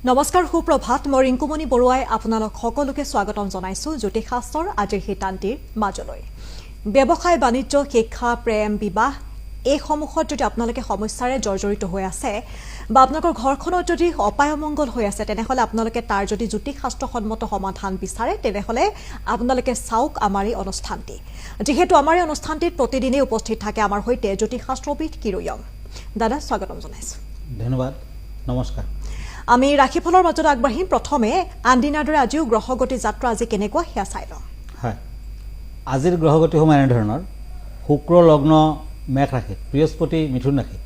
নমস্কাৰ সুপ্ৰভাত মই ৰিংকুমণি বৰুৱাই আপোনালোক সকলোকে স্বাগতম জনাইছো জ্যোতিষাস্ত্ৰৰ আজিৰ হিতান্তিৰ মাজলৈ ব্যৱসায় বাণিজ্য শিক্ষা প্ৰেম বিবাহ এই সমূহত যদি আপোনালোকে সমস্যাৰে জৰ্জৰিত হৈ আছে বা আপোনালোকৰ ঘৰখনত যদি অপায়মংগল হৈ আছে তেনেহলে আপোনালোকে তাৰ যদি জ্যোতিষাস্ত্ৰসন্মত সমাধান বিচাৰে তেনেহলে আপোনালোকে চাওক আমাৰ এই অনুষ্ঠানটি যেহেতু আমাৰ এই অনুষ্ঠানটিত প্ৰতিদিনে উপস্থিত থাকে আমাৰ হৈতে জ্যোতিষাস্ত্ৰবিদ কিৰোয়ং দাদা স্বাগতম জনাইছো ধন্যবাদ নমস্কাৰ আমি ৰাখিফলৰ মাজত আগবাঢ়িম প্ৰথমে আনদিনাৰ দৰে আজিও গ্ৰহগতি যাত্ৰা আজি কেনেকুৱা হেয়া চাই লওঁ হয় আজিৰ গ্ৰহগতি সময় এনে ধৰণৰ শুক্ৰ লগ্ন মেঘ ৰাশিত বৃহস্পতি মিথুন ৰাশিত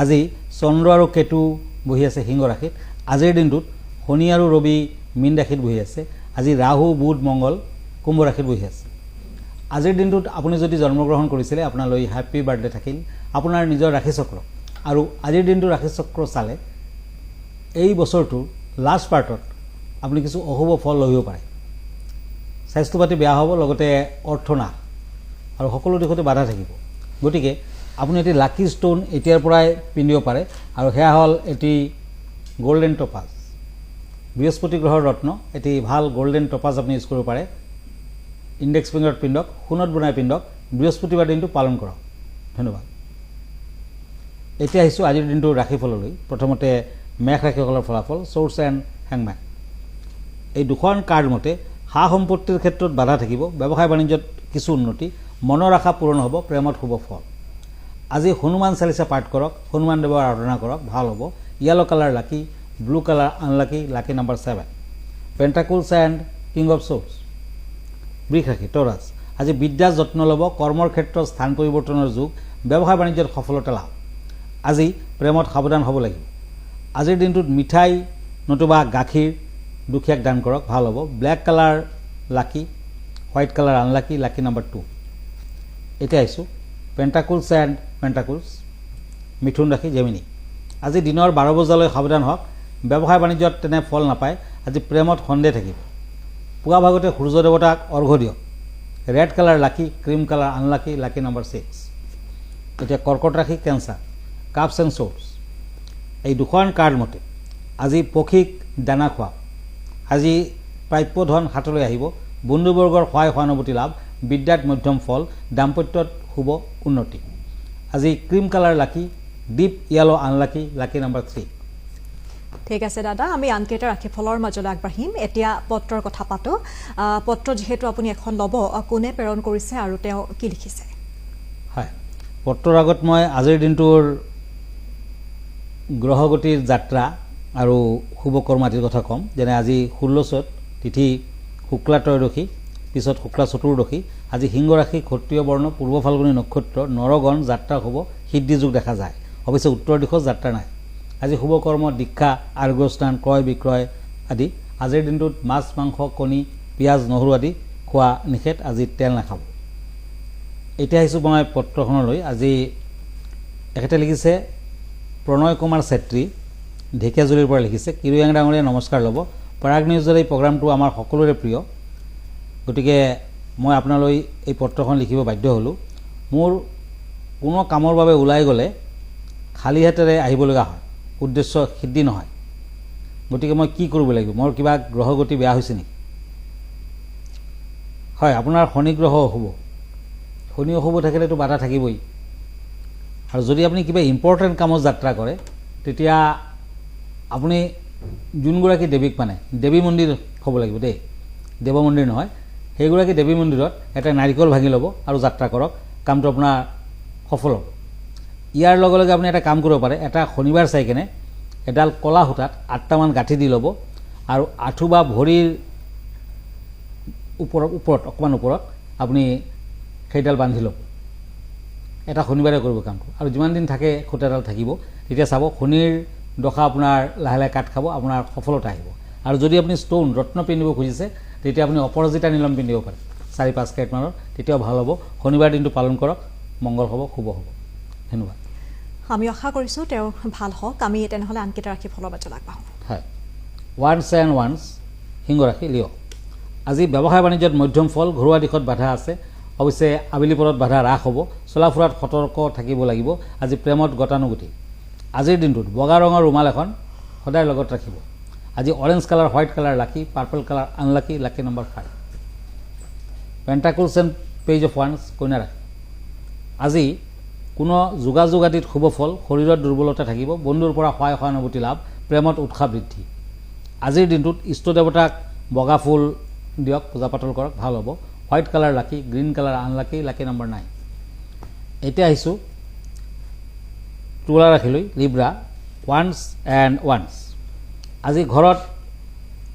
আজি চন্দ্ৰ আৰু কেতু বহি আছে সিংহ ৰাশিত আজিৰ দিনটোত শনি আৰু ৰবি মীন ৰাশিত বহি আছে আজি ৰাহু বুধ মংগল কুম্ভ ৰাশিত বহি আছে আজিৰ দিনটোত আপুনি যদি জন্মগ্ৰহণ কৰিছিলে আপোনালৈ হেপী বাৰ্থডে থাকিল আপোনাৰ নিজৰ ৰাশি চক্ৰ আৰু আজিৰ দিনটো ৰাশি চক্ৰ চালে এই বছৰটোৰ লাষ্ট পাৰ্টত আপুনি কিছু অশুভ ফল ল'ব পাৰে স্বাস্থ্য পাতি বেয়া হ'ব লগতে অৰ্থ নাশ আৰু সকলো দিশতে বাধা থাকিব গতিকে আপুনি এটি লাকি ষ্টোন এতিয়াৰ পৰাই পিন্ধিব পাৰে আৰু সেয়া হ'ল এটি গোল্ডেন টপাজ বৃহস্পতি গ্ৰহৰ ৰত্ন এটি ভাল গোল্ডেন টপাজ আপুনি ইউজ কৰিব পাৰে ইণ্ডেক্স ফিংগাৰত পিন্ধক সোণত বনাই পিন্ধক বৃহস্পতিবাৰ দিনটো পালন কৰক ধন্যবাদ এতিয়া আহিছোঁ আজিৰ দিনটোৰ ৰাশিফললৈ প্ৰথমতে মেঘ ৰাশিসকলৰ ফলাফল চ'ৰ্চ এণ্ড হেংমেন এই দুখন কাৰ্ড মতে সা সম্পত্তিৰ ক্ষেত্ৰত বাধা থাকিব ব্যৱসায় বাণিজ্যত কিছু উন্নতি মনৰ আশা পূৰণ হ'ব প্ৰেমত শুভ ফল আজি হনুমান চালিচা পাঠ কৰক হনুমান দেৱৰ আৰাধনা কৰক ভাল হ'ব yellow colour lucky blue colour unlucky lucky number 7 pentacles and king of church বৃষ ৰাশি টৰাছ আজি বিদ্যা যত্ন ল'ব কৰ্মৰ ক্ষেত্ৰত স্থান পৰিৱৰ্তনৰ যুগ ব্যৱসায় বাণিজ্যত সফলতা লাভ আজি প্ৰেমত সাৱধান হ'ব লাগিব আজিৰ দিনটোত মিঠাই নতুবা গাখীৰ দুখীয়াক দান কৰক ভাল হ'ব ব্লেক কালাৰ লাকি white colour unlucky lucky number 2 এতিয়া আহিছোঁ পেণ্টাকুলছ এণ্ড পেণ্টাকুলছ মিথুন ৰাশি জেমিনি আজি দিনৰ 12 বজালৈ সাৱধান হওক ব্যৱসায় বাণিজ্যত তেনে ফল নাপায় আজি প্ৰেমত সন্দেহ থাকিব পুৱা ভাগতে সূৰ্য দেৱতাক অৰ্ঘ্য দিয়ক ৰেড কালাৰ লাকি cream colour unlucky lucky number 6 এতিয়া কৰ্কট ৰাশি কেঞ্চাৰ কাপছ এণ্ড চ'ৰ্চ এই দুখন কাৰ্ড মতে আজি পক্ষীক দানা খোৱা আজি প্ৰাপ্য ধন হাতলৈ আহিব বন্ধুবৰ্গৰ সহায় সহানুভূতি লাভ বিদ্যাত মধ্যম ফল দাম্পত্যত শুভ উন্নতি আজি ক্ৰীম কালাৰ লাকি deep yellow unlucky lucky number 3 ঠিক আছে দাদা আমি আনকেইটা ৰাশিফলৰ মাজলৈ আগবাঢ়িম এতিয়া পত্ৰৰ কথা পাতো পত্ৰ যেহেতু আপুনি এখন ল'ব কোনে প্ৰেৰণ কৰিছে আৰু তেওঁ কি লিখিছে হয় পত্ৰৰ আগত মই আজিৰ দিনটোৰ গ্ৰহগতিৰ যাত্ৰা আৰু শুভ কৰ্মাদিৰ কথা ক'ম যেনে আজি 16 তিথি শুক্লা ত্ৰয়োদশী পিছত শুক্লা চতুৰ্দশী আজি সিংহ ৰাশি ক্ষত্ৰিয় বৰ্ণ পূৰ্ব ফাল্গুনী নক্ষত্ৰ নৰগণ যাত্ৰা হ'ব সিদ্ধি যুগ দেখা যায় অৱশ্যে উত্তৰ দিশত যাত্ৰা নাই আজি শুভ কৰ্ম দীক্ষা আৰ্ঘ্যস্থান ক্ৰয় বিক্ৰয় আদি আজিৰ দিনটোত মাছ মাংস কণী পিঁয়াজ নহৰু আদি খোৱা নিষেধ আজি তেল নাখাব এতিয়া আহিছোঁ মই পত্ৰখনলৈ আজি এখেতে লিখিছে প্ৰণয় কুমাৰ চেত্ৰী ঢেকীয়াজুলিৰ পৰা লিখিছে কিৰোয়াং ডাঙৰীয়া নমস্কাৰ ল'ব পৰাগ নিউজৰ এই প্ৰগ্ৰামটো আমাৰ সকলোৰে প্ৰিয় গতিকে মই আপোনালৈ এই পত্ৰখন লিখিব বাধ্য হ'লোঁ মোৰ কোনো কামৰ বাবে ওলাই গ'লে খালী হাতেৰে আহিবলগা হয় উদ্দেশ্য সিদ্ধি নহয় গতিকে মই কি কৰিব লাগিব মোৰ কিবা গ্ৰহগতি বেয়া হৈছে নেকি হয় আপোনাৰ শনি গ্ৰহ অশুভ শনি অশুভ থাকিলেতো বাধা থাকিবই আৰু যদি আপুনি কিবা ইম্পৰ্টেণ্ট কামত যাত্ৰা কৰে তেতিয়া আপুনি যোনগৰাকী দেৱীক মানে দেৱী মন্দিৰ হ'ব লাগিব দেই দেৱ মন্দিৰ নহয় সেইগৰাকী দেৱী মন্দিৰত এটা নাৰিকল ভাঙি ল'ব আৰু যাত্ৰা কৰক কামটো আপোনাৰ সফল হ'ব ইয়াৰ লগে লগে আপুনি এটা কাম কৰিব পাৰে এটা শনিবাৰ চাই কেনে এডাল কলা সূতাত 8টামান গাঁঠি দি ল'ব আৰু আঁঠু বা ভৰিৰ ওপৰত অকণমান ওপৰত আপুনি সেইডাল বান্ধি ল'ব এটা শনিবাৰে কৰিব কামটো আৰু যিমান দিন থাকে সূতাডাল থাকিব তেতিয়া চাব শনিৰ দশা আপোনাৰ লাহে লাহে কাট খাব আপোনাৰ সফলতা আহিব আৰু যদি আপুনি ষ্টোন ৰত্ন পিন্ধিব খুজিছে তেতিয়া আপুনি অপৰাজিতা নীলম পিন্ধিব পাৰে 4-5 কেৰেটমানৰ তেতিয়াও ভাল হ'ব শনিবাৰ দিনটো পালন কৰক মংগল হ'ব শুভ হ'ব ধন্যবাদ আমি আশা কৰিছোঁ তেওঁ ভাল হওক আমি তেনেহ'লে আনকেইটা ৰাশিফলৰ মাজলৈ আগবাঢ়োঁ হয় ওৱান্স এণ্ড ওৱান্স সিংহ ৰাশি লিঅ' আজি ব্যৱসায় বাণিজ্যত মধ্যম ফল ঘৰুৱা দিশত বাধা আছে অৱশ্যে আবেলি পৰত বাধা হ্ৰাস হ'ব চলা ফুৰাত সতৰ্ক থাকিব লাগিব আজি প্ৰেমত গতানুগতি আজিৰ দিনটোত বগা ৰঙৰ ৰুমাল এখন সদায় লগত ৰাখিব আজি orange colour white colour lucky purple colour unlucky lucky number 5 pentacles and page of ওৱান্স কন্যা ৰাশি আজি কোনো যোগাযোগ আদিত শুভ ফল শৰীৰত দুৰ্বলতা থাকিব বন্ধুৰ পৰা সহায় সহানুভূতি লাভ প্ৰেমত উৎসাহ বৃদ্ধি আজিৰ দিনটোত ইষ্ট দেৱতাক বগা ফুল দিয়ক পূজা পাতল কৰক ভাল হ'ব হোৱাইট কালাৰ লাকি green colour unlucky lucky number 9 এতিয়া আহিছোঁ তুলা ৰাশিলৈ লিব্ৰা ওৱান্স এণ্ড ওৱান্স আজি ঘৰত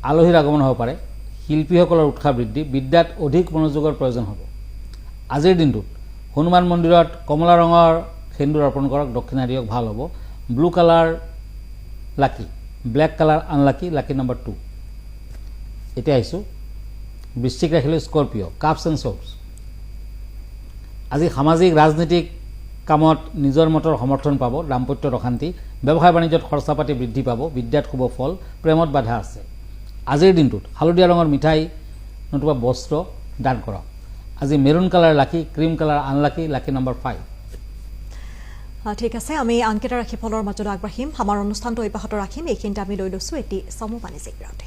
আলহীৰ আগমন হ'ব পাৰে শিল্পীসকলৰ উৎসাহ বৃদ্ধি বিদ্যাত অধিক মনোযোগৰ প্ৰয়োজন হ'ব আজিৰ দিনটোত হনুমান মন্দিৰত কমলা ৰঙৰ সেন্দুৰ অৰ্পণ কৰক দক্ষিণা দিয়ক ভাল হ'ব ব্লু কালাৰ লাকি black colour unlucky lucky number 2 এতিয়া আহিছোঁ বৃশ্চিক ৰাশিলৈ স্কৰপিঅ কাপছ এণ্ড শ্বৰ্টছ আজি সামাজিক ৰাজনীতিক কামত নিজৰ মতৰ সমৰ্থন পাব দাম্পত্যত অশান্তি ব্যৱসায় বাণিজ্যত খৰচা পাতি বৃদ্ধি পাব বিদ্যাত শুভ ফল প্ৰেমত বাধা আছে আজিৰ দিনটোত হালধীয়া ৰঙৰ মিঠাই নতুবা বস্ত্ৰ দান কৰক আজি মেৰুন কালাৰ লাকি cream colour unlucky lucky number 5 ঠিক আছে আমি আনকেইটা ৰাশিফলৰ মাজত আগবাঢ়িম আমাৰ অনুষ্ঠানটো অব্যাহত ৰাখিম এইখিনিতে আমি লৈ লৈছোঁ এটি চমু বাণিজ্যিক বিৰতি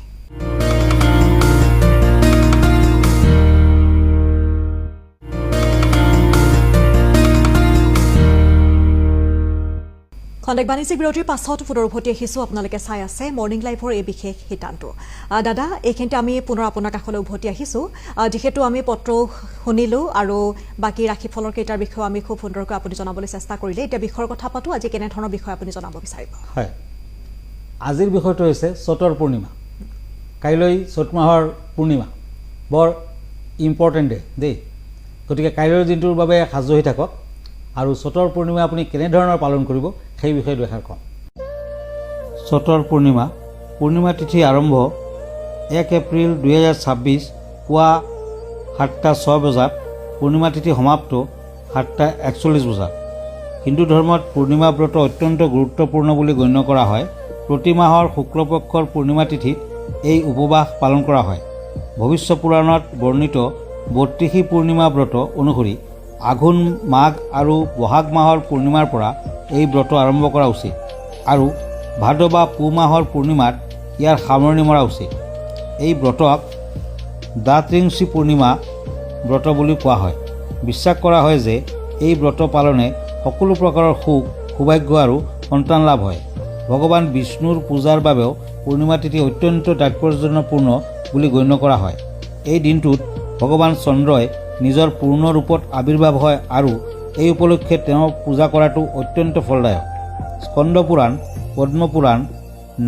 খন্তেক বাণিজ্যিক বিৰতিৰ পাছত পুনৰ উভতি আহিছোঁ আপোনালোকে চাই আছে মৰ্ণিং লাইভৰ এই বিশেষ শিতানটো দাদা এইখিনিতে আমি পুনৰ আপোনাৰ কাষলৈ উভতি আহিছোঁ যিহেতু আমি পত্ৰ শুনিলোঁ আৰু বাকী ৰাশিফলৰ কেইটাৰ বিষয়ে আমি খুব সুন্দৰকৈ আপুনি জনাবলৈ চেষ্টা কৰিলে এতিয়া বিষয়ৰ কথা পাতোঁ আজি কেনেধৰণৰ বিষয় আপুনি জনাব বিচাৰিব হয় আজিৰ বিষয়টো হৈছে চতৰ পূৰ্ণিমা কাইলৈ চত মাহৰ পূৰ্ণিমা বৰ ইম্পৰ্টেণ্ট ডে দেই গতিকে কাইলৈৰ দিনটোৰ বাবে সাজু হৈ থাকক আৰু চতৰ পূৰ্ণিমা আপুনি কেনেধৰণৰ পালন কৰিব সেই বিষয়ে দুআষাৰ কম চতৰ পূৰ্ণিমা তিথি আৰম্ভ 1 এপ্ৰিল 2026 পুৱা 7:06 বজাত পূৰ্ণিমা তিথি সমাপ্ত 7:41 বজাত হিন্দু ধৰ্মত পূৰ্ণিমা ব্ৰত অত্যন্ত গুৰুত্বপূৰ্ণ বুলি গণ্য কৰা হয় প্ৰতি মাহৰ শুক্লপক্ষৰ পূৰ্ণিমা তিথিত এই উপবাস পালন কৰা হয় ভৱিষ্য পুৰাণত বৰ্ণিত 32 পূৰ্ণিমা ব্ৰত অনুসৰি আঘোণ মাঘ আৰু বহাগ মাহৰ পূৰ্ণিমাৰ পৰা এই ব্ৰত আৰম্ভ কৰা উচিত আৰু ভাদ বা পুহ মাহৰ পূৰ্ণিমাত ইয়াৰ সামৰণি মৰা উচিত এই ব্ৰতক দাত্ৰিংচী পূৰ্ণিমা ব্ৰত বুলি কোৱা হয় বিশ্বাস কৰা হয় যে এই ব্ৰত পালনে সকলো প্ৰকাৰৰ সুখ সৌভাগ্য আৰু সন্তান লাভ হয় ভগৱান বিষ্ণুৰ পূজাৰ বাবেও পূৰ্ণিমা তিথি অত্যন্ত তাৎপৰ্যপূৰ্ণ বুলি গণ্য কৰা হয় এই দিনটোত ভগৱান চন্দ্ৰই নিজৰ পূৰ্ণ ৰূপত আবিৰ্ভাৱ হয় আৰু এই উপলক্ষে তেওঁ পূজা কৰাটো অত্যন্ত ফলদায়ক স্কন্দ পুৰাণ পদ্ম পুৰাণ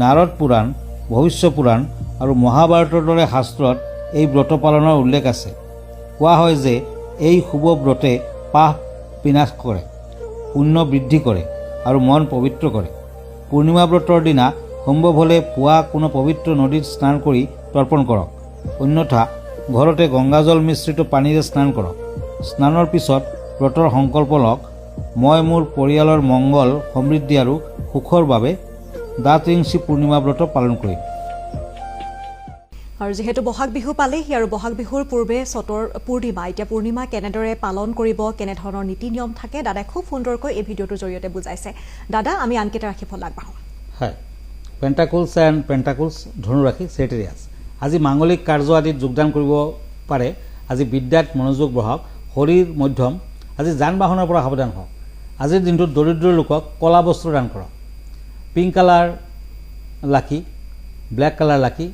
নাৰদ পুৰাণ ভৱিষ্য পুৰাণ আৰু মহাভাৰতৰ দৰে শাস্ত্ৰত এই ব্ৰত পালনৰ উল্লেখ আছে কোৱা হয় যে এই শুভ ব্ৰতে পাপ বিনাশ কৰে পুণ্য বৃদ্ধি কৰে আৰু মন পবিত্ৰ কৰে পূৰ্ণিমা ব্ৰতৰ দিনা সম্ভৱ হ'লে পুৱা কোনো পবিত্ৰ নদীত স্নান কৰি তৰ্পণ কৰক অন্যথা ঘৰতে গংগাজল মিশ্ৰিত পানীৰে স্নান কৰক স্নানৰ পিছত ব্ৰতৰ সংকল্প লওক মই মোৰ পৰিয়ালৰ মংগল সমৃদ্ধি আৰু সুখৰ বাবে দাত্ৰিংচী পূৰ্ণিমা ব্ৰত পালন কৰিম আৰু যেহেতু বহাগ বিহু পালেহি আৰু বহাগ বিহুৰ পূৰ্বে চতৰ পূৰ্ণিমা এতিয়া পূৰ্ণিমা কেনেদৰে পালন কৰিব কেনেধৰণৰ নীতি নিয়ম থাকে দাদাই খুব সুন্দৰকৈ এই ভিডিঅ'টোৰ জৰিয়তে বুজাইছে দাদা আমি আনকেইটা ৰাশিফল আগবাঢ়োঁ হয় পেণ্টাকলছ এণ্ড পেণ্টাকলছ ধনুৰাশি চেৰিটেৰিয়াছ আজি মাংগলিক কাৰ্য আদিত যোগদান কৰিব পাৰে আজি বিদ্যাত মনোযোগ বঢ়াওক শৰীৰ মধ্যম আজি যান বাহনৰ পৰা সাৱধান হওক আজিৰ দিনটোত দৰিদ্ৰ লোকক কলা বস্ত্ৰ দান কৰক পিংক কালাৰ লাকি ব্লেক কালাৰ লাকি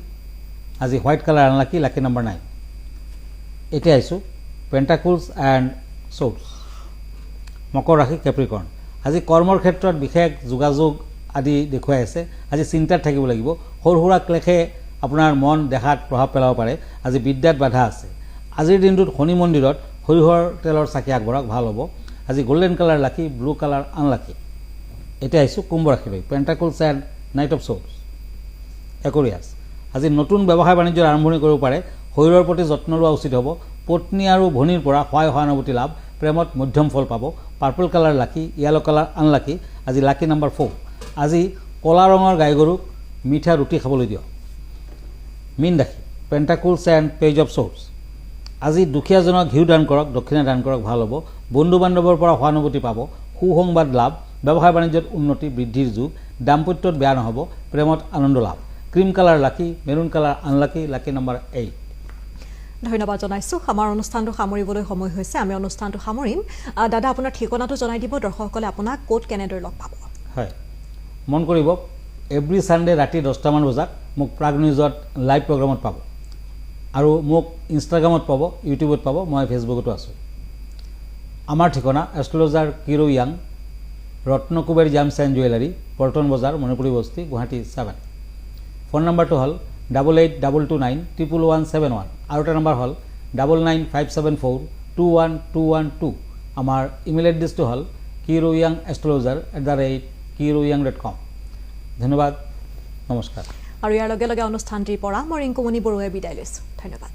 আজি white colour unlucky lucky number 9 এতিয়া আহিছোঁ পেণ্টাকলছ এণ্ড শ্বৰ্টছ মকৰ ৰাশি কেপ্ৰিকৰ্ণ আজি কৰ্মৰ ক্ষেত্ৰত বিশেষ যোগাযোগ আদি দেখুৱাই আছে আজি চিন্তাত থাকিব লাগিব সৰু সুৰা ক্লেশে আপোনাৰ মন দেখাত প্ৰভাৱ পেলাব পাৰে আজি বিদ্যাত বাধা আছে আজিৰ দিনটোত শনি মন্দিৰত সৰিয়হৰ তেলৰ চাকি আগবঢ়াওক ভাল হ'ব আজি golden colour lucky blue colour unlucky এতিয়া আহিছোঁ কুম্ভ ৰাশিলৈ পেণ্টাকলছ এণ্ড নাইট অফ শ্বৰ্টছ একুৰিয়াছ আজি নতুন ব্যৱসায় বাণিজ্যৰ আৰম্ভণি কৰিব পাৰে শৰীৰৰ প্ৰতি যত্ন লোৱা উচিত হ'ব পত্নী আৰু ভনীৰ পৰা সহায় সহানুভূতি লাভ প্ৰেমত মধ্যম ফল পাব পাৰ্পল কালাৰ লাকি য়েলো কালাৰ আনলাকি আজি লাকি নম্বৰ 4 আজি কলা ৰঙৰ গাই গৰুক মিঠা ৰুটি খাবলৈ দিয়ক মীন ৰাশি পেণ্টাকলছ এণ্ড পেজ অফ শ্বৰ্টছ আজি দুখীয়াজনক ঘিউ দান কৰক দক্ষিণা দান কৰক ভাল হ'ব বন্ধু বান্ধৱৰ পৰা সহানুভূতি পাব সুসংবাদ লাভ ব্যৱসায় বাণিজ্যত উন্নতি বৃদ্ধিৰ যুগ দাম্পত্যত বেয়া নহ'ব প্ৰেমত আনন্দ লাভ ক্ৰীম কালাৰ লাকি, maroon colour unlucky, lucky number 8। ধন্যবাদ জনাইছোঁ। আমাৰ অনুষ্ঠানটো সামৰিবলৈ সময় হৈছে, আমি অনুষ্ঠানটো সামৰিম। দাদা আপোনাৰ ঠিকনাটো জনাই দিব, দৰ্শকসকলে আপোনাক ক'ত কেনেদৰে লগ পাব? হয়, মন কৰিব এভৰি ছানডে ৰাতি 10টামান বজাত মোক প্ৰাগ নিউজত লাইভ প্ৰগ্ৰামত পাব আৰু মোক ইনষ্টাগ্ৰামত পাব, ইউটিউবত পাব, মই ফেচবুকতো আছোঁ। আমাৰ ঠিকনা astrologer Kiro Yang, Ratnakuber gems and jewellery, Paltan Bazar, Manipuri বস্তি, গুৱাহাটী 7। ফোন নম্বৰটো হ'ল 8822911171 আৰু এটা নম্বৰ হ'ল 9957421212। আমাৰ ইমেইল এড্ৰেছটো হ'ল kiroyangastrologer@kiroyang.com। ধন্যবাদ, নমস্কাৰ। আৰু ইয়াৰ লগে লগে অনুষ্ঠানটিৰ পৰা মই ৰিংকুমণি বৰুৱাই বিদায় লৈছোঁ। ধন্যবাদ।